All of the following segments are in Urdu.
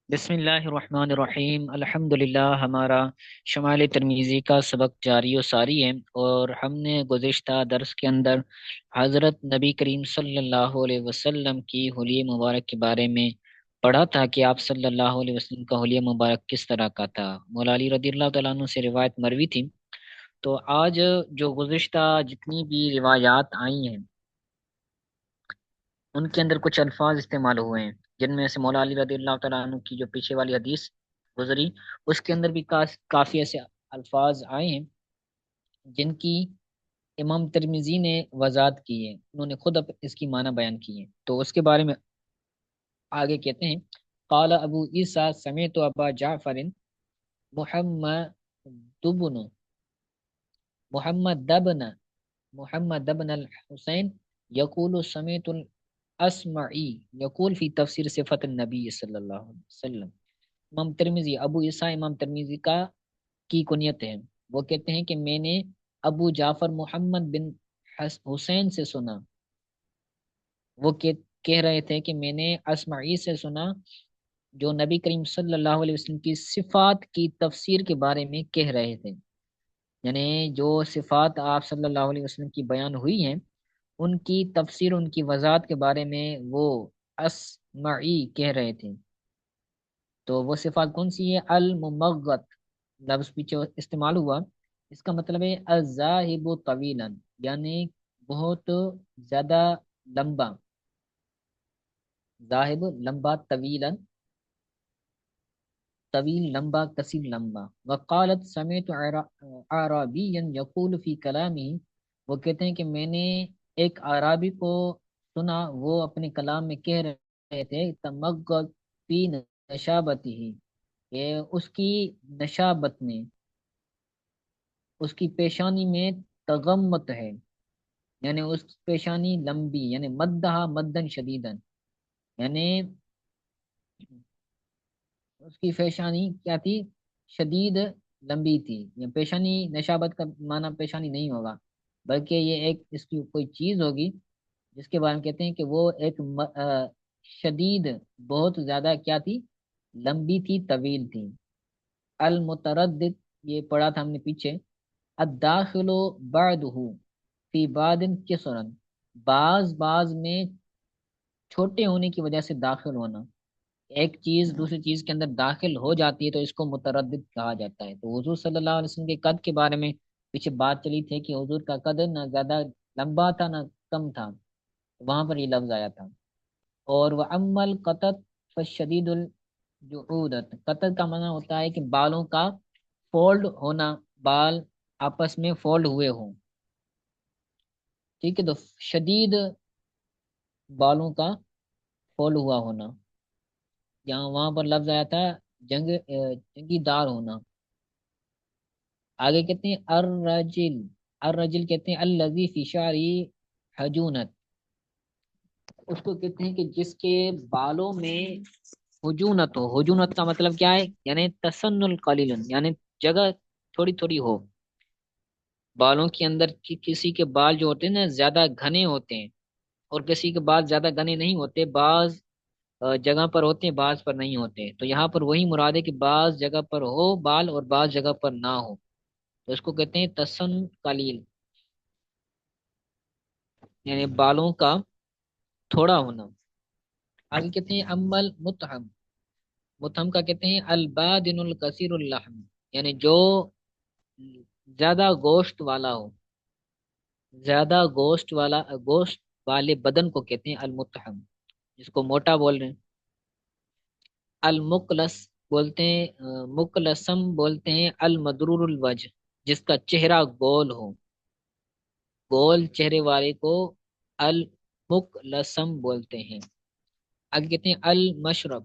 بسم اللہ الرحمن الرحیم الحمدللہ ہمارا شمال ترمیزی کا سبق جاری و ساری ہے، اور ہم نے گزشتہ درس کے اندر حضرت نبی کریم صلی اللہ علیہ وسلم کی حلیہ مبارک کے بارے میں پڑھا تھا کہ آپ صلی اللہ علیہ وسلم کا حلیہ مبارک کس طرح کا تھا۔ مولا علی رضی اللہ تعالیٰ عنہ سے روایت مروی تھی۔ تو آج جو گزشتہ جتنی بھی روایات آئی ہیں ان کے اندر کچھ الفاظ استعمال ہوئے ہیں، جن میں سے مولا علی رضی اللہ تعالیٰ عنہ کی جو پیچھے والی حدیث گزری اس کے اندر بھی کافی ایسے الفاظ آئے ہیں جن کی امام ترمذی نے وضاحت کی ہے، انہوں نے خود اس کی معنی بیان کی ہے۔ تو اس کے بارے میں آگے کہتے ہیں، قال ابو عیسیٰ سمیت ابا جعفر محمد دبن محمد دبن محمد دبن الحسین یقول سمیت اسمعی یقول فی تفسیر صفت النبی صلی اللہ علیہ وسلم۔ امام ترمذی، ابو عیسیٰ امام ترمذی کا کی کنیت ہے، وہ کہتے ہیں کہ میں نے ابو جعفر محمد بن حسین سے سنا، وہ کہہ رہے تھے کہ میں نے اسمعی سے سنا جو نبی کریم صلی اللہ علیہ وسلم کی صفات کی تفسیر کے بارے میں کہہ رہے تھے، یعنی جو صفات آپ صلی اللہ علیہ وسلم کی بیان ہوئی ہیں ان کی تفسیر، ان کی وضاحت کے بارے میں وہ اسمعی کہہ رہے تھے۔ تو وہ صفات کون سی ہے؟ الممغت لفظ پیچھے استعمال ہوا، اس کا مطلب ہے الذاہب طویلا، یعنی بہت زیادہ لمبا، ذاہب لمبا، طویلا طویل لمبا، کثیر لمبا۔ وقالت سمعت اعرابیا یقول فی کلامہ، وہ کہتے ہیں کہ میں نے ایک اعرابی کو سنا، وہ اپنے کلام میں کہہ رہے تھے تمغت فی نشابتہ، کہ اس کی نشابت میں، اس کی پیشانی میں تغمت ہے، یعنی اس کی پیشانی لمبی، یعنی مدہا مدن شدیدن، یعنی اس کی پیشانی کیا تھی؟ شدید لمبی تھی۔ یہ پیشانی، نشابت کا معنی پیشانی نہیں ہوگا، بلکہ یہ ایک اس کی کوئی چیز ہوگی جس کے بارے میں کہتے ہیں کہ وہ ایک شدید، بہت زیادہ کیا تھی؟ لمبی تھی، طویل تھی۔ المتردد، یہ پڑھا تھا ہم نے پیچھے، الداخل بعدہ فی بعد کسرن، بعض میں چھوٹے ہونے کی وجہ سے داخل ہونا، ایک چیز دوسری چیز کے اندر داخل ہو جاتی ہے تو اس کو متردد کہا جاتا ہے۔ تو حضور صلی اللہ علیہ وسلم کے قد کے بارے میں پیچھے بات چلی تھی کہ حضور کا قد نہ زیادہ لمبا تھا نہ کم تھا، وہاں پر یہ لفظ آیا تھا۔ اور وہ امل قطت فشدید الجعودت، قطت کا معنی ہوتا ہے کہ بالوں کا فولڈ ہونا، بال آپس میں فولڈ ہوئے ہوں، ٹھیک ہے، تو شدید بالوں کا فولڈ ہوا ہونا، جہاں وہاں پر لفظ آیا تھا جنگی دار ہونا۔ آگے کہتے ہیں الرجل، الرجل کہتے ہیں الذی فی شعری حجونت، اس کو کہتے ہیں کہ جس کے بالوں میں حجونت ہو۔ حجونت کا مطلب کیا ہے؟ یعنی تسنن قلیل، یعنی جگہ تھوڑی تھوڑی ہو بالوں کے اندر، کسی کے بال جو ہوتے ہیں نا زیادہ گھنے ہوتے ہیں، اور کسی کے بال زیادہ گھنے نہیں ہوتے، بعض جگہ پر ہوتے ہیں بعض پر نہیں ہوتے، تو یہاں پر وہی مراد ہے کہ بعض جگہ پر ہو بال اور بعض جگہ پر نہ ہو، تو اس کو کہتے ہیں تسن قلیل، یعنی بالوں کا تھوڑا ہونا۔ آگے کہتے ہیں امل متہم، متہم کا کہتے ہیں البادن الکثیر اللحم، یعنی جو زیادہ گوشت والا ہو، زیادہ گوشت والے بدن کو کہتے ہیں المتہم، جس کو موٹا بول رہے ہیں۔ المقلس بولتے ہیں، مقلسم بولتے ہیں المدرور الوجہ، جس کا چہرہ گول ہو، گول چہرے والے کو المقلسم بولتے ہیں۔ آگے کہتے ہیں المشرب،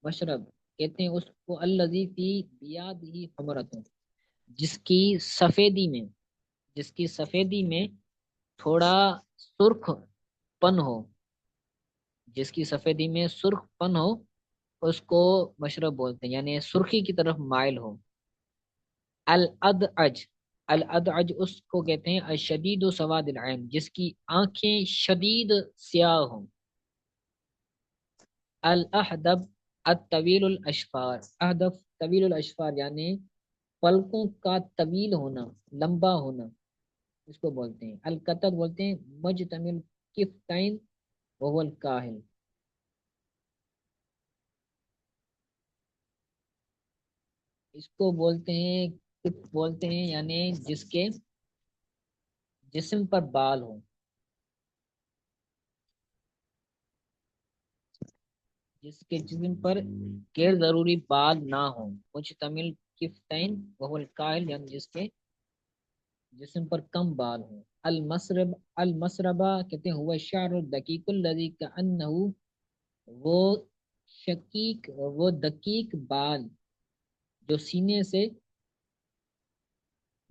مشرب کہتے ہیں اس کو الذی فی بیادہ حمرۃ، جس کی سفیدی میں، جس کی سفیدی میں تھوڑا سرخ پن ہو، جس کی سفیدی میں سرخ پن ہو اس کو مشرب بولتے ہیں، یعنی سرخی کی طرف مائل ہو۔ الادعج، الادعج اس کو کہتے ہیں الشدید سواد العین، جس کی آنکھیں شدید سیاہ ہوں۔ الاحدب، الطویل الاشفار، اہدف طویل الاشفار یعنی پلکوں کا طویل ہونا، لمبا ہونا، اس کو بولتے ہیں۔ القطر بولتے ہیں مجتمل کفتین وهو الکاہل، اس کو بولتے ہیں، بولتے ہیں یعنی جس کے جسم پر بال ہو، جس کے جسم پر غیر ضروری بال نہ ہو، مجتمل کفتین وهو الکاہل یعنی جس کے جسم پر کم بال ہوں۔ المسرب، المسربہ کہتے ہیں ہوا الشعر الدقیق الذی کأنہ، وہ شقیق، وہ دقیق بال جو سینے سے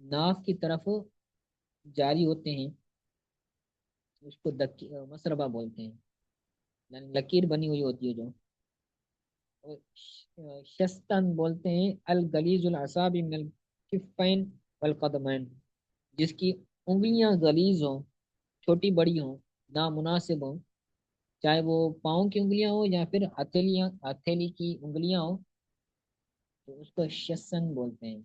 ناف کی طرف جاری ہوتے ہیں، اس کو مسربہ بولتے ہیں، یعنی لکیر بنی ہوئی ہوتی ہے جو۔ اور شستن بولتے ہیں الغلیظ الاعصاب من الکفین والقدمین، جس کی انگلیاں غلیظ ہوں، چھوٹی بڑی ہوں، نامناسب ہوں، چاہے وہ پاؤں کی انگلیاں ہوں یا پھر ہتھیلی کی انگلیاں ہوں، تو اس کو شسن بولتے ہیں۔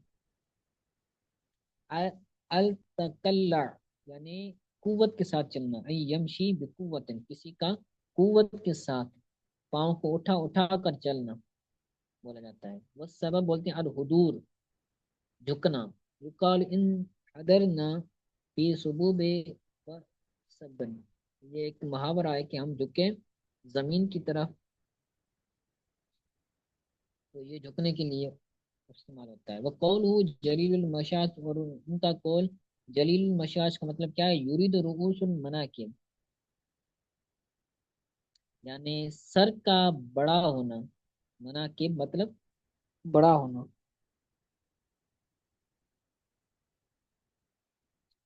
التقلع یعنی قوت کے ساتھ چلنا، یمشی بقوت، کسی کا قوت کے ساتھ پاؤں کو اٹھا اٹھا کر چلنا بولا جاتا ہے۔ وہ سبب بولتے ہیں الحضور، جھکنا، یقال ان حضرنا فی صبوب و سبن، یہ ایک محاورہ ہے کہ ہم جھکے زمین کی طرف، تو یہ جھکنے کے لیے استعمال ہوتا ہے۔ وہ قول جلیل المشاش، اور ان کا قول جلیل المشاش کا مطلب کیا ہے؟ یرید رؤوس المناکب، یعنی سر کا بڑا ہونا، مناکب مطلب بڑا ہونا۔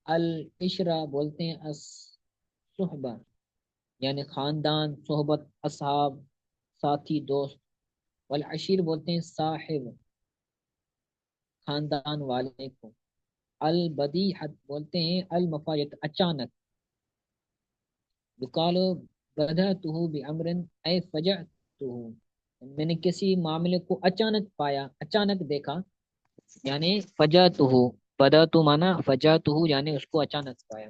العشرہ بولتے ہیں الصحبہ، یعنی خاندان، صحبت، اصحاب، ساتھی، دوست۔ والعشیر بولتے ہیں صاحب، خاندان والے کو۔ البدیحت بولتے ہیں المفاجت، اچانک۔ یقالو بدأته بأمر اے فجأته، میں نے کسی معاملے کو اچانک پایا، اچانک دیکھا، یعنی فجأته، بدأت مانا فجأته یعنی اس کو اچانک پایا۔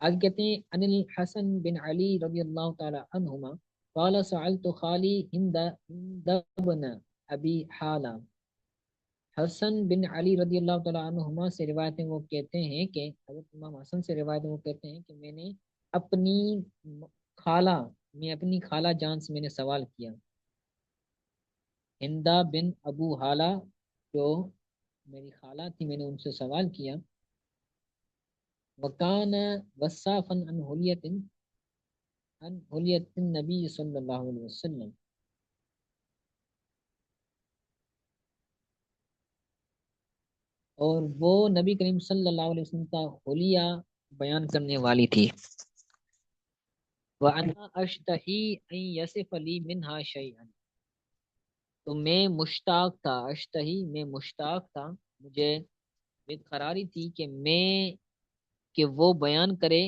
آگے کہتے ہیں ان الحسن بن علی رضی اللہ تعالی عنہما قال سألت خالی ہند بن ابی حالہ، حسن بن علی رضی اللہ تعالیٰ عنہما سے روایتیں وہ کہتے ہیں کہ حضرت امام حسن سے روایتیں وہ کہتے ہیں کہ میں نے اپنی خالہ، میں اپنی خالہ جان سے میں نے سوال کیا، ہندا بن ابو حالہ جو میری خالہ تھی، میں نے ان سے سوال کیا۔ وکان وصافا عن حلیت النبی صلی اللہ علیہ وسلم، اور وہ نبی کریم صلی اللہ علیہ وسلم کا حلیہ بیان کرنے والی تھی۔ وَأَنَا أَشْتَحِي أَن يَصِفَ لِي مِنْهَا شَيْئًا، تو میں مشتاق تھا، اشتہی میں مشتاق تھا، مجھے بے قراری تھی کہ وہ بیان کرے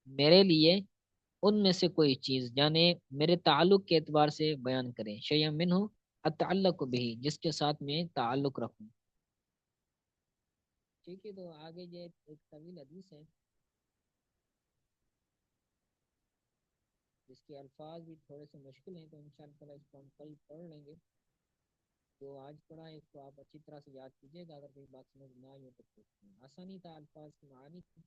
میرے لیے ان میں سے کوئی چیز، یعنی میرے تعلق کے اعتبار سے بیان کرے، شیئا منہ اتعلق بھی، جس کے ساتھ میں تعلق رکھوں۔ ٹھیک ہے، تو آگے یہ ایک طویل حدیث ہے جس کے الفاظ بھی تھوڑے سے مشکل ہیں، تو انشاءاللہ اس کو ہم کل پڑھ لیں گے۔ تو آج پڑھا ہے اس کو آپ اچھی طرح سے یاد کیجیے گا، اگر کوئی بات سمجھ نہ آئی ہو تو پوچھیں۔ آسانی تھا الفاظ کی معانی کی۔